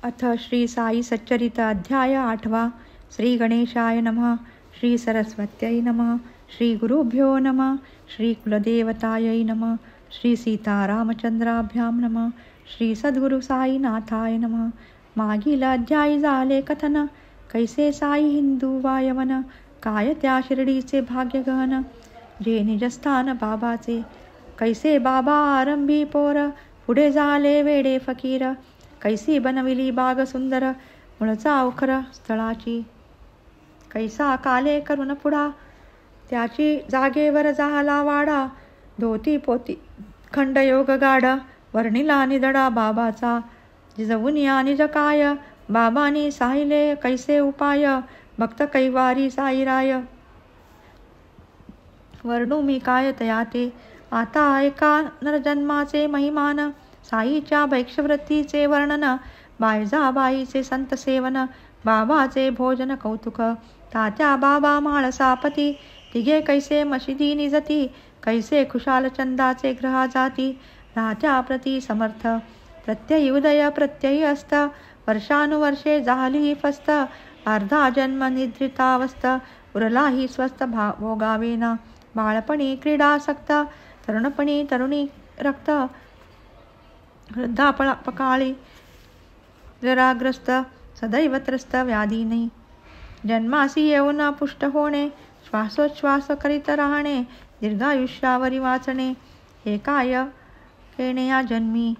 अथ श्री साई सच्चरित अध्याय 8वा. श्री गणेशाय नमः. श्री सरस्वत्यै नमः. श्री गुरुभ्यो नमः. श्री कुलदेवतायै नमः. श्री सीतारामचंद्राभ्यां नमः. श्री सद्गुरु साईनाथाय नमः. मागील अध्यायी झाले कथन. कैसे साई हिंदू वायवन, काय त्या शिर्डीचे भाग्यगहन, जे निजस्थान बाबाचे. कैसे बाबा आरंभी पोर, पुढे झाले वेडे फकीर. कैसी बनविली बाग सुंदर, मुळचा अवखर स्थळाची. कैसा काले करून पुढा, त्याची जागेवर झाला वाडा. धोती पोती खंडयोग गाड, वर्णिला निधडा बाबाचा. जिजवून या निज काय, बाबांनी साहिले कैसे उपाय. भक्त कैवारी साईराय, वर्णू मी काय तयाते. आता ऐका नरजन्माचे महिमान, साईच्या भैक्षवृत्तीचे वर्णन. बायजाबाईचे संत सेवन, बाबाचे भोजन कौतुक. तात्या बाबा म्हाळसापती, तिघे कैसे मशिदी निजती. कैसे खुशाल चंदाचे ग्रहा जाती. राहत्या प्रती समर्थ, प्रत्ययी उदय प्रत्ययी अस्त. वर्षानुवर्षे झाली फस्त, अर्धा जन्म निद्रितावस्थ. उरलाही स्वस्त भोगावेना, बाळपणी क्रीडासक्त. तरुणपणी तरुणी रक्त, वृद्धापकाळी जराग्रस्त. सदैव त्रस्त व्याधीने, जन्मासी येऊन पुष्ट होणे. श्वासोच्छ्वास करीत राहणे, दीर्घायुष्यावरी वाचणे. हे काय केणे या जन्मी,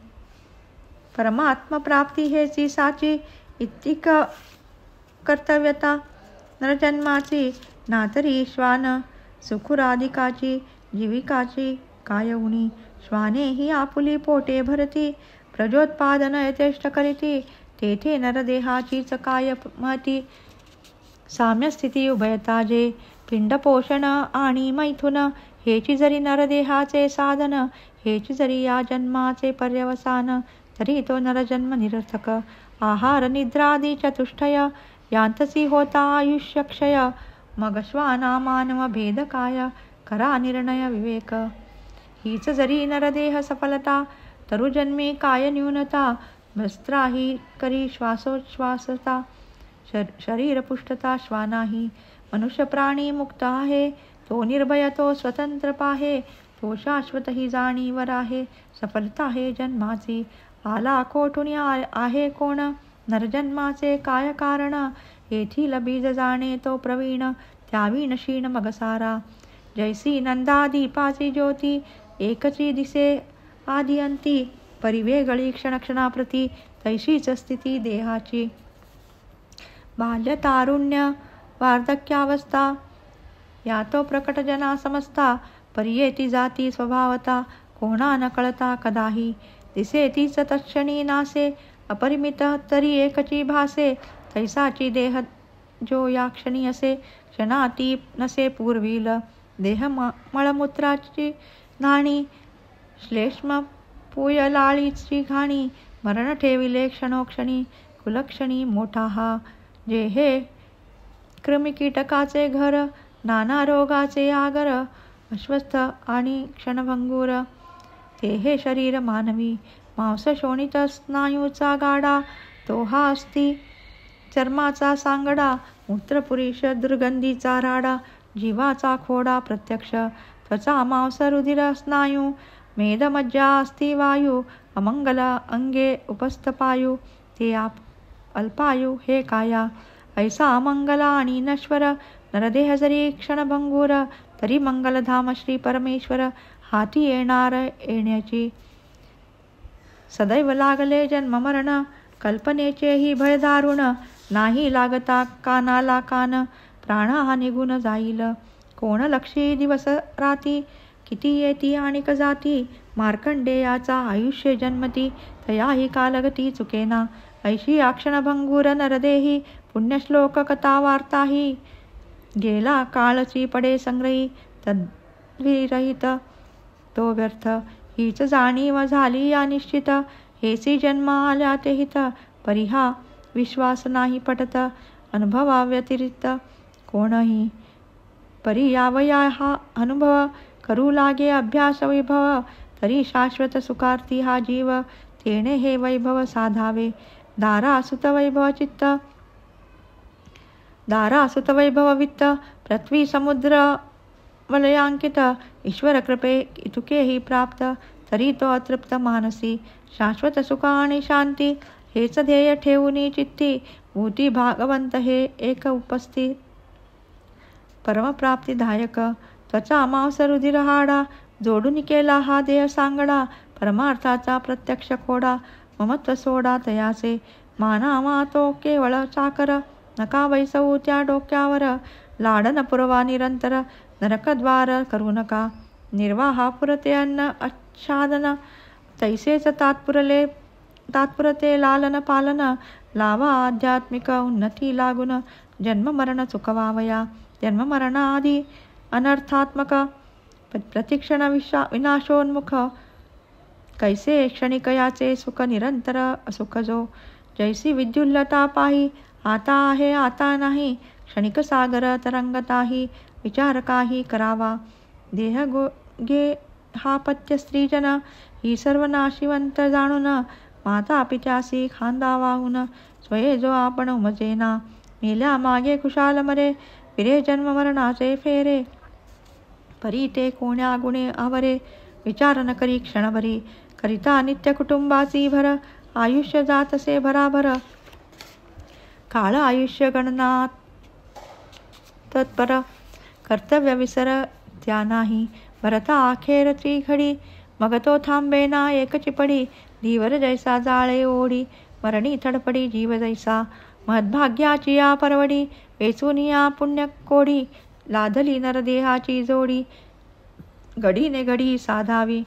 परमात्म प्राप्ती हेची साची. इतक कर्तव्यता नरजन्माची, नातरी श्वान सुखुराधिकाची. जीविकाची काय उणी, श्वाने ही आपुली पोटे भरती. प्रजोत्पादन यथेष्ट करीती, तेथे नरदेहाचीच काय महती. साम्यस्थिती उभयता जे, पिंडपोषण आणि मैथुन. हेची जरी नरदेहाचे साधन, हेची जरी या जन्माचे पर्यवसान. तरी तो नरजन्म निरर्थक. आहार निद्रादी चतुष्टय, यांतसी होता आयुष्यक्षय. मग श्वाना मानव भेद काय, करा निर्णय विवेक. हीच जरी नरदेह सफलता, तरुजन्मी काय न्यूनता. वस्त्राही करी श्वासोच्छ्वासता, शरीर पुष्टता श्वानाही. मनुष्य प्राणी मुक्त आहे, तो निर्भय तो स्वतंत्र पाहे. तो शाश्वत ही जाणीवर आहे, सफलता हे जन्माची. आला कोठून आहे कोण, नरजन्माचे काय कारण. येथील बीज जाणे तो प्रवीण, त्यावीण क्षीण मग सारा. जैसी नंदा दीपाची ज्योती, एकची दिसे आदि अंती. परिवेगळी क्षणक्षणाप्रती, तैशीच स्थिती देहाची. बाल्य तारुण्य वार्धक्यावस्था, यातो प्रकट जना समजता. परियेती जाती स्वभावता, कोणा न कळता कदाही. दिसे तीच तत्क्षणी नासे, अपरिमित तरी एकची भासे. तैसाची देह जो या क्षणी असे, क्षणाती नसे पूर्वील. देह मळमूत्राची नाणी, श्लेष्म पुयलाळीची घाणी. मरण ठेविले क्षणोक्षणी, कुलक्षणी मोठा हा. जे हे कृमिकीटकाचे घर, नाना रोगाचे आगर. अस्वस्थ आणि क्षणभंगूर, ते हे शरीर मानवी. मांस शोणित स्नायूचा गाडा, तो हा अस्ती चर्माचा सांगडा. मूत्रपुरीश दुर्गंधीचा राडा, जीवाचा खोडा प्रत्यक्ष. त्वचा मांस रुधिर स्नायू, मेद मज्जा अस्ति वायू. अमंगल अंगे उपस्थपायू, ते अल्पायू हे काया. ऐसा अमंगल आणि नश्वर, नरदेह जरी क्षणभंगूर. तरी मंगलधाम श्री परमेश्वर, हाती येणार येण्याची. सदैव लागले जन्म मरण, कल्पनेचेही भय दारुण. नाही लागता कानाला कान, प्राण हा निघून जाईल. कोण लक्षी दिवस राती, किती येती आणिक जाती. मार्कंडेयाचा आयुष्य जन्मती, तयाही कालगती चुकेना. ऐशी क्षणभंगूर नरदेही, पुण्यश्लोक कथा वार्ताही. गेला काळची पडे संग्रही, तद्विरहित तो व्यर्थ. हीच जाणीव झाली या निश्चित, हेसी जन्म आल्या ते हित. परिहा विश्वास नाही पटत, अनुभवाव्यतिरिक्त कोणही. परी यावया हा अनुभव, करू लागे अभ्यास विभव. तरी शाश्वत सुखार्थी हा जीव, तेणे हे वैभव साधावे. दारासुतवैभव वित्त पृथ्वी समुद्र वलयांकित ईश्वर कृपे इतुकेही प्राप्त तरी तो अतृप्त मानसी शाश्वत सुख आणि शांती हेच ध्येय ठेवूनी चित्ती भूती भागवंत हे एक उपस्थित परमप्राप्तिदायक त्वचा मांस रुधिर हाडा जोडून केला हा देह सांगडा परमार्थाचा प्रत्यक्ष खोडा ममत्व सोडा तयाचे मानावा तो केवळ चाकर नका वैसवू त्या डोक्यावर लाडन पुरवा निरंतर नरकद्वार करू नका निर्वाहा पुरते अन्न आच्छादन तैसेच तात्पुरते लालन पालन लावा आध्यात्मिक उन्नती लागून जन्म मरण चुकवावया जन्म मरणाआधी अनर्थात्मक प्रतिक्षण विनाशोन्मुख कैसे क्षणिकयाचे सुख निरंतर असुख जो जैसी विद्युल्लता पाही आता आहे आता नाही क्षणिक सागर तरंगताही विचार काही करावा देह गे हा पत्य स्त्रीजन ही सर्व नाशिवंत जाणून माता पित्यासी खांदा वाहून स्वये जो आपण उमजेना मेल्या मागे कुशाल मरे फिरे जन्म मरणाचे फेरे परी ते कोण्या गुणे आवरे विचार न करी क्षणभरी करिता नित्य कुटुंबाची भर आयुष्य जातसे भराभर काळ आयुष्य गणनात तत्पर कर्तव्य विसर त्या नाही भरता अखेरची घडी मग तो थांबेना एकची पडी धीवर जैसा जाळे ओढी मरणी थडपडी जीव जैसा महद्भाग्याची या परवडी वेचून या पुण्य कोडी लादली नरदेहाची जोडी घडीने घडी साधावी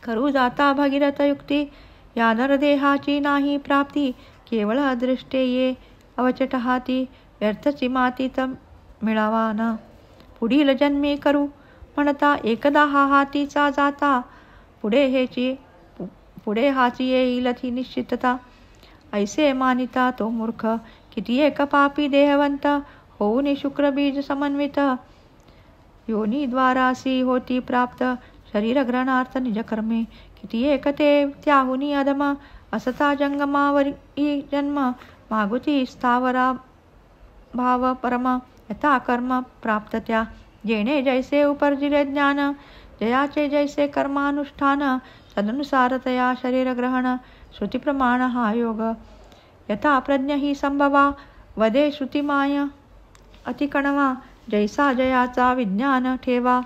करू जाता भगीरथ युक्ती या नरदेहाची नाही प्राप्ती केवळ अदृष्टे ये अवचट हाती व्यर्थची मातीत मिळावा ना पुढील जन्मी करू म्हणता एकदा हा हातीचा जाता पुढे हाची येईल ती निश्चितता ऐसे मानिता तो मूर्ख किती एक पापी देहवंत होऊन शुक्रबीज समन्वित योनीद्वारासी होती प्राप्त शरीर ग्रहणार्थ निजकर्मे किती एक ते त्याहुनी अधम असता जंगमावरी जन्म मागुती स्थावरा भाव परम यथा कर्म प्राप्त त्या जेणे जैसे उपरजिले ज्ञान जयाचे जैसे कर्मानुष्ठान तदनुसार तया शरीर ग्रहण श्रुतिप्रमाण हा योग यथा प्रज्ञ ही संभवा वदे श्रुतिमाय अतिकणवा जैसा जयाचा विज्ञान ठेवा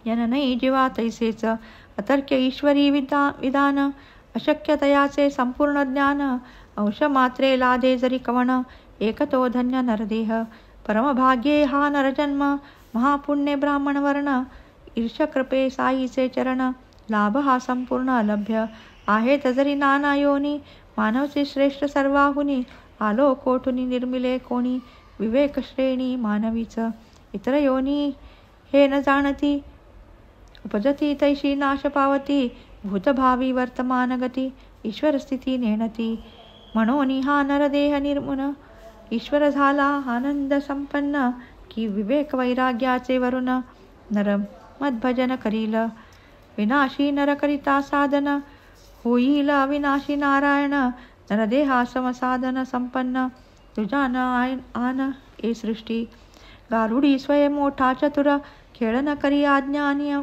जननई जीवा तैसेच अतर्क्य ईश्वरी विधान अशक्यतयाचे संपूर्ण ज्ञान अंश मात्रे लादे जरी कवण एकतो धन्य नरदेह परमभाग्ये हा नरजन्म महापुण्य ब्राह्मण वर्ण ईर्षकृपे साईचे चरण लाभ हा संपूर्ण अलभ्य आहेत जरी नाना योनी मानवचे श्रेष्ठ सर्वाहुनी आलो कोठुनी निर्मिले कोणी विवेक श्रेणी मानवीच इतर योनी हे न जाणती उपजती तैशी नाश पावती भूतभावी वर्तमान गती ईश्वर स्थिती नेणती म्हणून हा नरदेह निर्मुन ईश्वर झाला आनंद संपन्न की विवेक वैराग्याचे वरुण नर मद्भजन करील विनाशी नर करिता साधन होईल अविनाशी नारायण नरदेहा समसाधन संपन्न तुझा न आन ए सृष्टी गारुडी स्वयं मोठा चतुर खेळ न करी अज्ञानी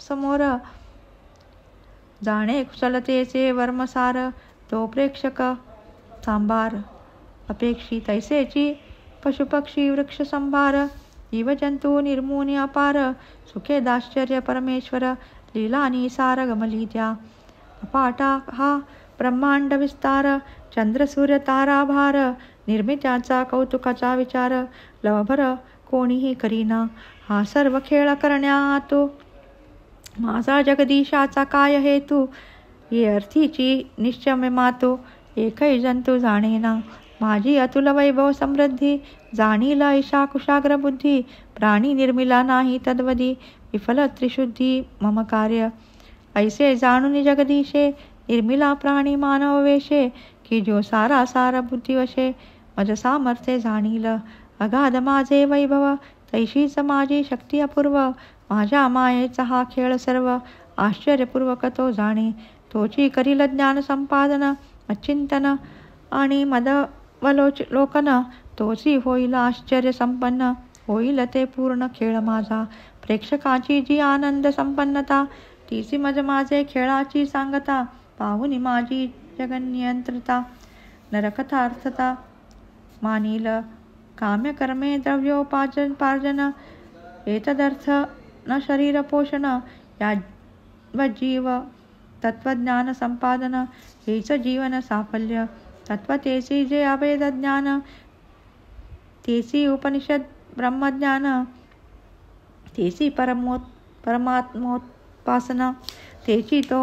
समोर जाणे कुशलतेचे वर्मसार तो प्रेक्षक सांभार अपेक्षी तैसेची पशुपक्षी वृक्ष संभार जीवजंतू निर्मूनी अपार सुखे दाश्चर्य परमेश्वर लीला निसार गमली त्या अपाटा हा ब्रह्मांड विस्तार चंद्र सूर्य ताराभार निर्मित्याचा कौतुकाचा विचार लवभर कोणीही करीना हा सर्व खेळ करण्यातो माझा जगदीशाचा काय हेतू ये अर्थीची निश्चय मातो एकही जंतू जाणेना माझी अतुल वैभव समृद्धी जाणील ऐशा कुशाग्र बुद्धी प्राणी निर्मिला नाही तद्वदी विफल त्रिशुद्धी मम कार्य ऐसे जाणून जगदीशे निर्मिला प्राणी मानव वेशे की जो सारा सार बुद्धिवशे मज सामर्थ्य जाणील अगाध माझे वैभव तैशीच माझी शक्ती अपूर्व माझ्या मायेचा हा खेळ सर्व आश्चर्यपूर्वक तो जाणे तोची करील ज्ञान संपादन अचिंतन आणि मदवलोकन तोची होईल आश्चर्य संपन्न होईल ते पूर्ण खेळ माझा प्रेक्षकाची जी आनंद संपन्नता तीची माझे खेळाची सांगता पाहुनी माझी जगनियंत्रिता नरकथार्थता मानील काम्यकर्मे द्रव्योपार्जन एतदर्थ न शरीर पोषण यावजीव तत्वज्ञान संपादन हेच जीवन साफल्य तत्वतेची जे अभेद ज्ञान तेची उपनिषद ब्रह्मज्ञान तेची परमात्मोपासना तेची तो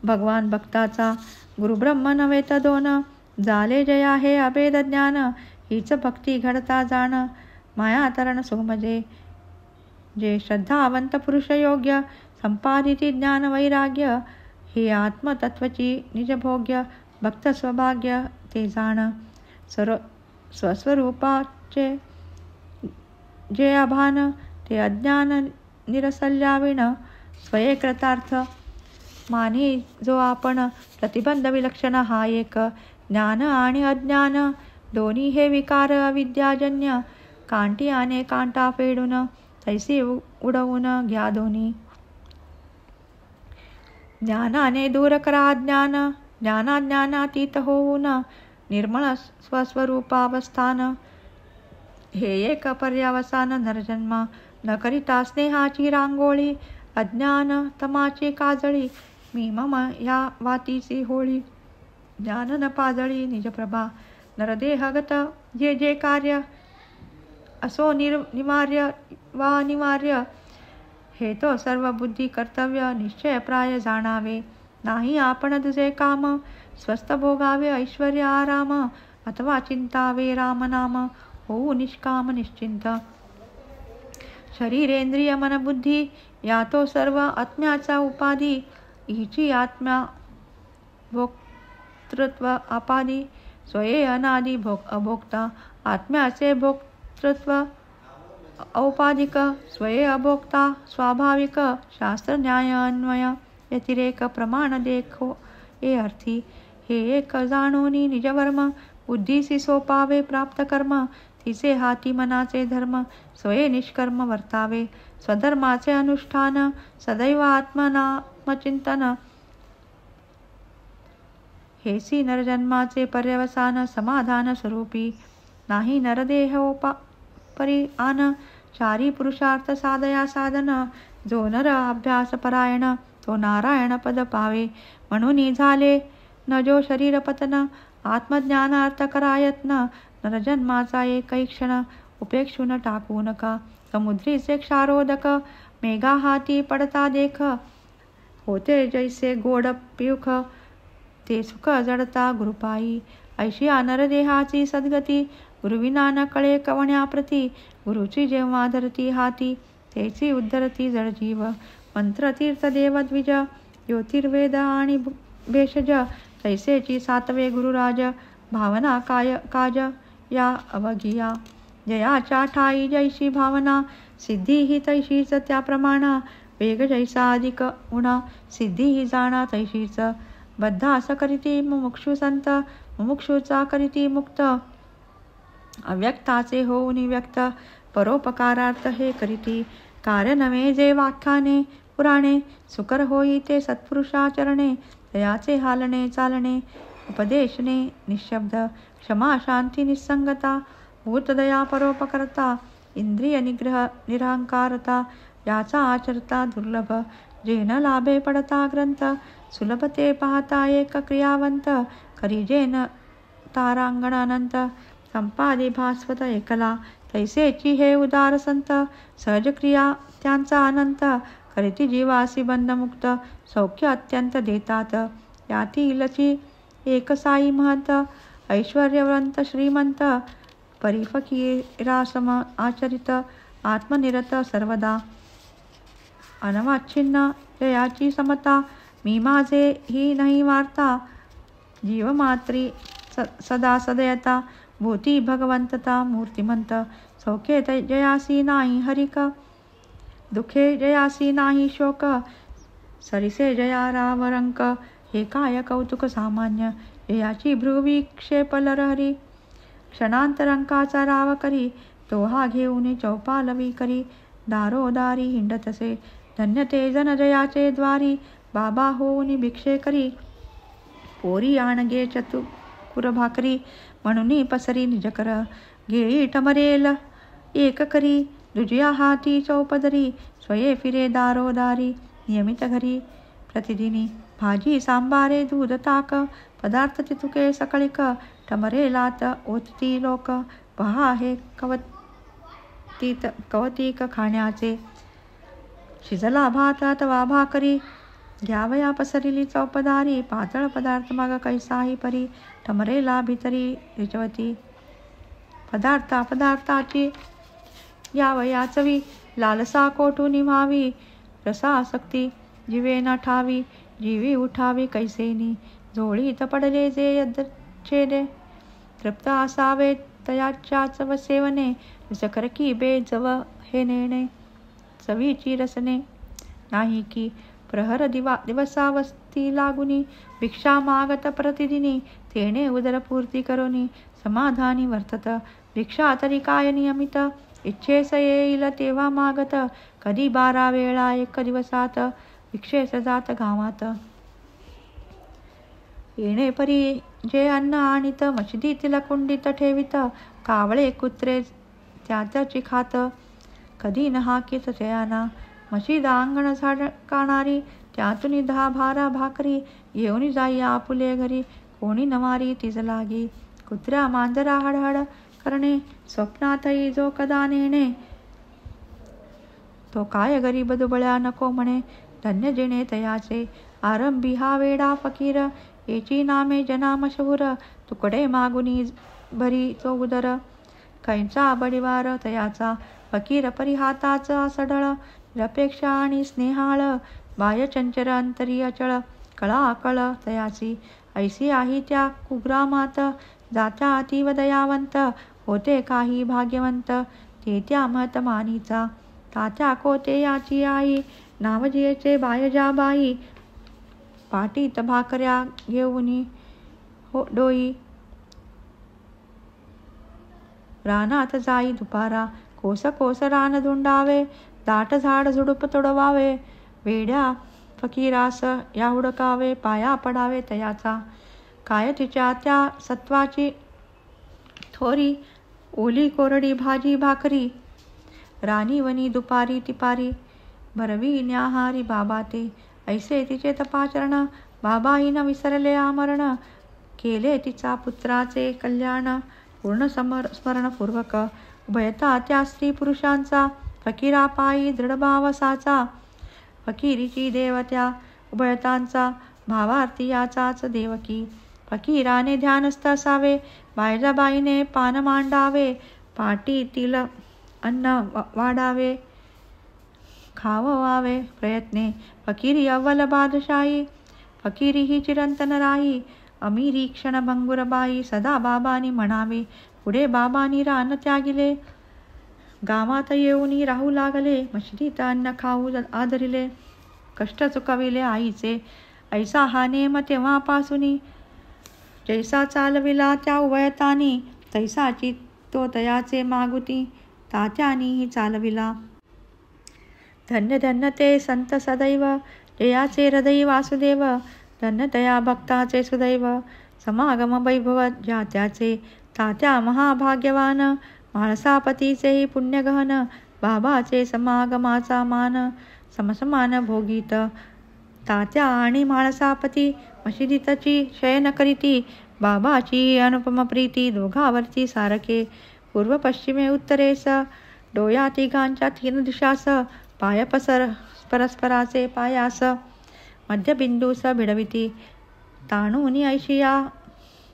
भगवान भक्ताचा गुरुब्रह्म नव्हे तर दोन झाले जया हे अभेद ज्ञान हीच भक्ती घडता जाण मायातरण सुमजे जे श्रद्धावंत पुरुष योग्य संपादिती ज्ञान वैराग्य हे आत्मतत्वची निजभोग्य भक्त स्वभाग्य ते जाण स्वस्वरूपाचे जे अभान ते अज्ञान निरसल्याविण स्वये कृतार्थ मानी जो आपण प्रतिबंध विलक्षण हा एक ज्ञान आणि अज्ञान दोन्ही हे विकार अविद्याजन्य कांटी आणे कांटा फेडून तैसी उडवून घ्या दोन्ही ज्ञानाने दूर करा अज्ञान ज्ञानातीत होऊन निर्मळ स्वस्वरूपावस्थान हे एक पर्यावसान नरजन्म न करिता स्नेहाची रांगोळी अज्ञान तमाची काजळी मी मम या वातीची होळी ज्ञान न पाजळी निजप्रभा नरदेहगत जे जे कार्य असो निवार्य वा अनिवार्य हे तो सर्व बुद्धी कर्तव्य निश्चय प्राय जाणावे नाही आपण तुझे काम स्वस्थ भोगावे ऐश्वर्य आराम अथवा चिंतावे रामनाम होऊ निष्काम निश्चिंत शरीरेंद्रिय मनबुद्धी या तो सर्व आत्म्याचा उपाधी हिची आत्म्या भोक्तृत्व अपादी स्वये अनादी अभोक्ता आत्म्याचे भोक्तृत्व औपाधिक स्वये अभोक्ता स्वाभाविक शास्त्र न्याय अन्वय व्यतिरेक प्रमाण देखो हे अर्थी हे एक जाणोनी निजवर्म बुद्धीसी सोपावे प्राप्त कर्म तिचे हाती मनाचे धर्म स्वये निष्कर्म वर्तावे स्वधर्माचे अनुष्ठान सदैव आत्मनामचिंतन हेसी नरजन्माचे पर्यवसान समाधान स्वरूपी नाही नरदेहोपरी आन चारी पुरुषार्थ साधया साधन जो नर अभ्यास परायण तो नारायण पद पावे म्हणून झाले न जो शरीर पतन आत्मज्ञानार्थ करायत्न नरजन्माचा एकही क्षण उपेक्षून टाकू नका समुद्रीचे क्षारोदक मेघा हाती पडता देख होते जैसे गोड पियुख ते सुख जडता गुरुपायी ऐशिया नरदेहाची सद्गती गुरुविना न कळे कवण्याप्रती गुरुची जेव्हा धरती हाती तेची उद्धरती जडजीव मंत्र तीर्थ देवद्विज ज्योतिर्वेद आणि भेषज तैसेची सातवे गुरुराज भावना काज या अवघिया जयाच्या ठाई जैशी भावना सिद्धी ही तैशीच त्या प्रमाणा वेग जैसा अधिक उणा सिद्धी ही जाणा तैशीच बद्धास करीती मुमुक्षु संत मुमुक्षुचा करीती मुक्त अव्यक्ताचे होऊन व्यक्त परोपकारार्थ हे करीती कार्य नव्हे जे वाक्याने पुराणे सुकर होई ते सत्पुरुषाचरणे दयाचे हालणे चालणे उपदेशने निशब्द क्षमा शांती निसंगता भूतदया परोपकर्ता इंद्रिय निग्रह निरहंकारता याचा आचरता दुर्लभ जेन लाभे पडता ग्रंथ सुलभ ते पाहता एक क्रियावंत करी जेन तारांगण अनंत संपादे भास्वत एकला तैसेची हे उदार संत सहज क्रिया त्यांचा अनंत करीती जीवासी बंधमुक्त सौख्य अत्यंत देतात यातीलची एकसाई महंत ऐश्वर्यवंत श्रीमंत परिफकीरासम आचरित आत्मनिरत सर्वदा अनवाच्छिन्न जयाची समता मी माझे ही नाही वार्ता जीवमात्री सदा सदयता भूती भगवंतता मूर्तिमंत सौखे जयासी नाही हरिक दुखे जयासी नाही शोक सरिसे जया रावरंक हे काय कौतुक सामान्य, जयाची भ्रुविक्षेपलहरी. क्षणांतरंकाचा राव करी, तो हा घेऊन चौपालवी करी. दारोदारी हिंडतसे, धन्य ते जन जयाचे द्वारी. बाबा होऊन भिक्षे करी, पोरी आणगे चतुकुर भाकरी. म्हणून पसरी निजकर, घेई टमरेल एक करी. दुजया हाती चौपदरी, स्वये फिरे दारोदारी. नियमित घरी प्रतिदिनी, भाजी सांबारे दूध ताक. पदार्थ तितुके सकळिक, टमरेलात ओतती लोक. पहा हे कवतिक खाण्याचे, शिजला भात अथवा भाकरी. घ्यावया पसरिली चौपदारी, पातळ पदार्थ मग कैसाही परी. टमरेला भितरी रिचवती, पदार्थाची यावया चवी. लालसा कोठून व्हावी, रसासक्ती जीवे न ठावी. जीवी उठावी कैसेनी, झोळीत पडले जे यद्छेदे. तृप्त असावे तयाच्याच सेवने, विसकर की बेजव हे नेणे. चवीची रसने नाही की, प्रहर दिवसावस्ती लागुनी. भिक्षा मागत प्रतिदिनी, तेने उदरपूर्ती करुनी. समाधानी वर्तत, भिक्षा तरी काय नियमित. इच्छेस येईल तेव्हा मागत, कधी 12 वेळा एक दिवसात. भिक्षेस जात गावात, येणे परी जे अन्न आणीत. मशिदीतील कुंडीत ठेवीत, कावळे कुत्रे त्याची खात. कधी न हाकीत जयाना, मशीद अंगण झाडकाणारी. त्यातून 10 भारा भाकरी, येऊन जाई आपुले घरी. कोणी नवारी तीज लागी, कुत्र्या मांजरा हडहड करणे. स्वप्नातही जो कदा नेणे, तो काय गरीब दुबळ्या नको म्हणे. धन्य जिणे तयाचे, आरंभी हा वेडा फकीर. येची नामे जना मशहूर, तुकडे मागुनी भरी तो उदर. कैंचा बडिवार तयाचा, फकीर परी हाताचा सढळ. निरपेक्षा आणि स्नेहाळ, बाह्य चंचल अंतरी अचळ. कळा कळ तयाची, ऐसी आहे त्या कुग्रामात. जात्या अतीव दयावंत, होते काही भाग्यवंत. ते त्या महतमानीचा, तात्या कोते याची आई. नाव जियेचे बायजाबाई, पाटीत भाकऱ्या घेऊनी डोई. रानात जाई दुपारा, कोस कोस रान धुंडावे. दाट झाड झुडूप तोडवावे, वेड्या फकीरास या हुडकावे. पाया पडावे तयाचा, काय तिच्या त्या सत्वाची थोरी. ओली कोरडी भाजी भाकरी, राणीवनी दुपारी तिपारी. भरवी न्याहारी बाबा ते, ऐसे तिचे तपाचरण. बाबाही न विसरले आमरण, केले तिचा पुत्राचे कल्याण. पूर्ण स्मरणपूर्वक उभयता त्या स्त्री पुरुषांचा. फकीरापायी दृढभाव साचा, फकीरीची देवत्या उभयतांचा. भावार्थी याचाच देवकी, फकीराने ध्यानस्थ असावे. बायजाबाईने पान मांडावे, पाटीतील अन्न वाढावे. खाववावे प्रयत्ने, फकीरी अव्वल बादशाही. फकीरी ही चिरंतन राही, अमीरी क्षणभंगुरबाई. सदा बाबांनी म्हणावे, पुढे बाबांनी रान त्यागिले. गावात येऊन राहू लागले, मशिदीत अन्न खाऊ आदरिले. कष्ट चुकविले आईचे, ऐसा हा नेम तेव्हापासूनी. जैसा चालविला त्या उभयतानी, तैसाची तो तयाचे मागुती. तात्यानीही चालविला. धन्य धन्य ते संत सदैव, जयाचे हृदयी वासुदेव. धन्य तया भक्ताचे सुदैव, समागम वैभव ज्या त्याचे. तात्या महाभाग्यवान, म्हाळसापतीचेही पुण्यगहन. बाबाचे समागमाचा मान, समसमान भोगीत. तात्या आणि म्हाळसापती, मशिदीतची शयन करीती. बाबाची अनुपम प्रीती, दोघावरती सारखे. पूर्व पश्चिमे उत्तरेस, डोया तिघांच्या 3 दिशास. पाय परस्पराचे पायास, मध्यबिंदूस भिडविती. ताणूनी ऐशिया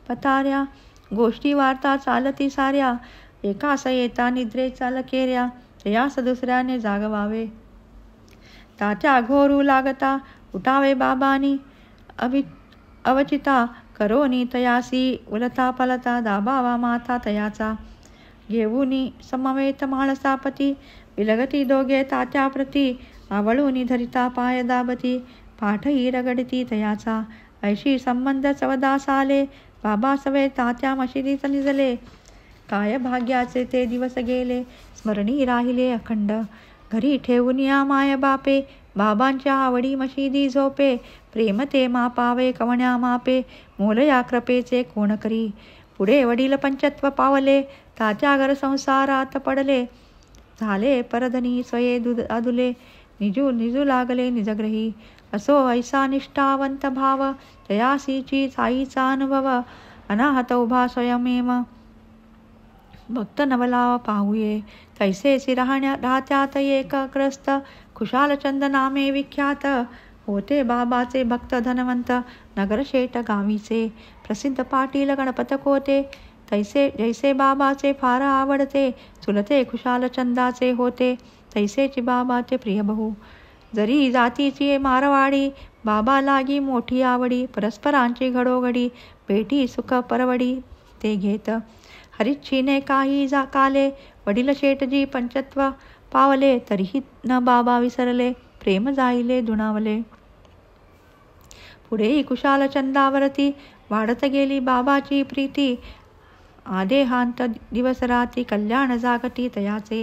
पतार्या, गोष्टी वार्ता चालती साऱ्या. एकास येता निद्रेचा लकेऱ्या, जयास दुसऱ्याने जागवावे. तात्या घोरू लागता, उठावे बाबांनी अवचिता. करोनी तयासी उलता पलता, दाबावा माथा तयाचा. घेऊनी समवेत म्हाळसापती, विलगती दोघे तात्याप्रती. आवळूनी धरिता पाय दाबती, पाठही रगडती तयाचा. ऐशी संबंध चवदास आले. बाबा सवे तात्या मशिदीत निजले. काय भाग्याचे ते दिवस गेले, स्मरणी राहिले अखंड. घरी ठेवून या माय बापे, बाबांच्या आवडी मशिदी झोपे. प्रेम ते मापावे कवण्या मापे, मोल या कृपेचे कोण करी. पुढे वडील पंचत्व पावले, तात्या घर संसारात पडले. झाले परधनी स्वये अदुले, निजू लागले निजग्रही. असो ऐसा निष्ठावंत भाव, जयासीची साईचा अनुभव. अनाहत उभा स्वयमेव, भक्त नवलाव पाहुये. तैसेची राहत्यात एक ग्रस्त, खुशालचंद नामे विख्यात. होते बाबाचे भक्त धनवंत, नगरशेठ गावीचे. प्रसिद्ध पाटील गणपत कोते, जैसे बाबाचे फार आवडते. चुलते खुशालचंदाचे होते, तैसेची बाबाचे प्रिय बहु. जरी जातीची मारवाडी, बाबा लागी मोठी आवडी. परस्परांची घडोघडी, भेटी सुख परवडी ते घेत. हरिच्छीने काही काले, वडील शेठजी पंचत्व पावले. तरीही न बाबा विसरले, प्रेम जाईले दुणावले. पुढेही कुशालचंदावरती, वाढत गेली बाबाची प्रीती. आदेहांत दिवस राती, कल्याण जागती तयाचे.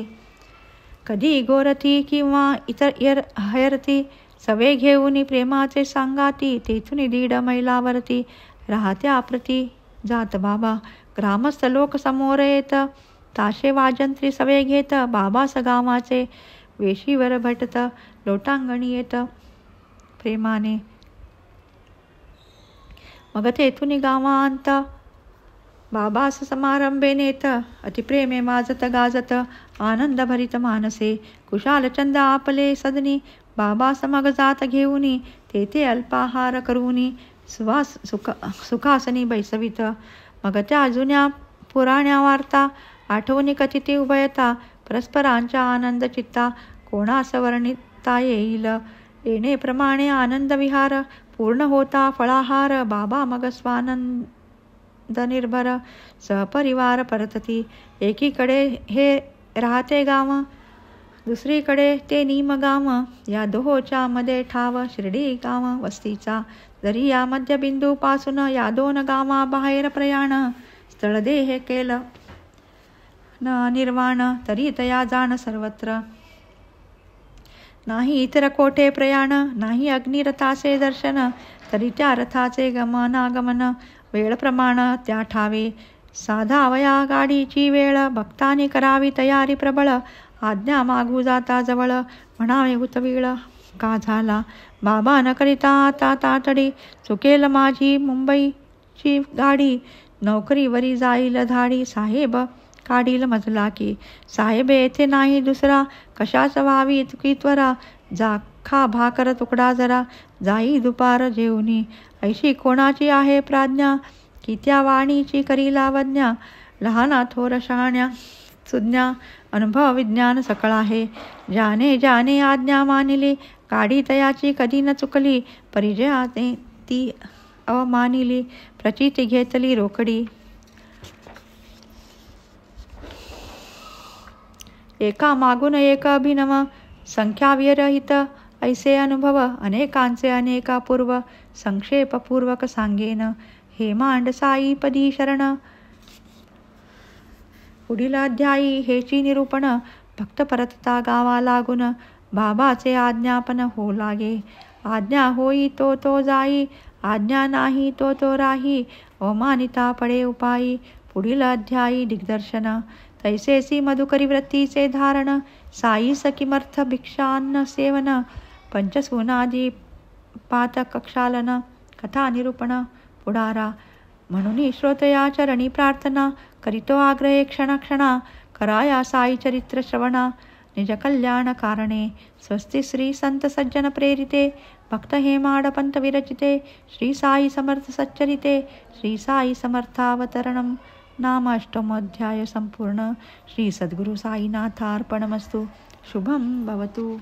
कधी गोरती किंवा इतर हयरती, सवे घेऊन प्रेमाचे सांगाती. तेथून दीड मैलावरती, राहत्या प्रती जात बाबा. ग्रामस्थ लोक समोर येत, ताशे वाजंत्री सवे घेत. बाबास गावाचे वेशीवर भटत, लोटांगणी येत प्रेमाने. मग तेथून गावांत बाबास समारंभे नेत. अतिप्रेमे माजत गाजत, आनंद भरित मानसे. कुशालचंद आपले सदनी, बाबास मग जात घेऊनी. तेथे अल्पाहार करूनी, सुखासनी बैसवित. मग त्या जुन्या पुराण्या वार्ता, आठवणी कथिती उभयता. परस्परांच्या आनंद चित्ता, कोणास वर्णिता येईल. येणेप्रमाणे आनंद विहार, पूर्ण होता फळाहार. बाबा मग स्वानंद निर्भर, सहपरिवार परतती. एकीकडे हे राहते गाव, दुसरीकडे ते निमगाम. या दोहोच्या मध्ये ठाव शिर्डी गाव वस्तीचा. जरी या मध्यबिंदूपासून या दोन गावा बाहेर प्रयाण. स्थळ देह केलं न निर्वाण, तरी तया जाण सर्वत्र. नाही इतर कोठे प्रयाण, नाही अग्निरथाचे दर्शन. तरी त्या रथाचे गमनागमन, वेळ प्रमाण त्या ठावे. साधावया गाडीची वेळ, भक्तांनी करावी तयारी प्रबळ. आज्ञा मागू जाता जवळ, म्हणावे हुतवीळ का झाला. बाबा न करिता आता तातडी, चुकेल माझी मुंबईची गाडी. नोकरीवरी जाईल धाडी, साहेब काढील मजला की. साहेब येथे नाही दुसरा, कशाच व्हावी इतकी त्वरा. जा खा भाकर तुकडा जरा, जाई दुपार जेवणी. ऐशी कोणाची आहे प्राज्ञा, की त्या वाणीची करी लावज्ञा. लहाना थोर शहाण्या सुज्ञा, अनुभव विज्ञान सकळ आहे. ज्याने ज्याने आज्ञा मानिली, गाडी तयाची कधी न चुकली. परिजयाने ती अवमानिली, प्रचिती घेतली रोकडी. एका मागून एक अभिनव, संख्याविरहित ऐसे अनुभव. अनेकांचे अनेकापूर्व, संक्षेपपूर्वक सांगेन. हे मांड साई पदी शरण. पुढील अध्यायी हेची निरूपण. भक्त परतता गावा लागून, बाबाचे आज्ञापन हो लागे. आज्ञा होई तो तो जाई, आज्ञा नाही तो तो राही. अवमानिता पडे उपायी, पुढील अध्यायी दिग्दर्शन. तैसेसी मधुकरी वृत्तीचे धारण, साईस किमर्थ भिक्षान्न सेवन. पंचसूनादी पातकक्षालन, कथा निरूपण पुढारा. म्हणून श्रोतया चरणी प्रार्थना, करितो आग्रहे क्षणक्षणा. कराया साई चरित्र श्रवणा, निज कल्याण कारणे. स्वस्ति श्री संत सज्जन प्रेरिते, भक्त हेमाड पंत विरचिते. श्री साई समर्थ सच्चरिते, श्री साई समर्थावतरणम. नाम अष्टमोऽध्याय संपूर्ण. श्री सद्गुरु साईनाथार्पणमस्तु. शुभं भवतु.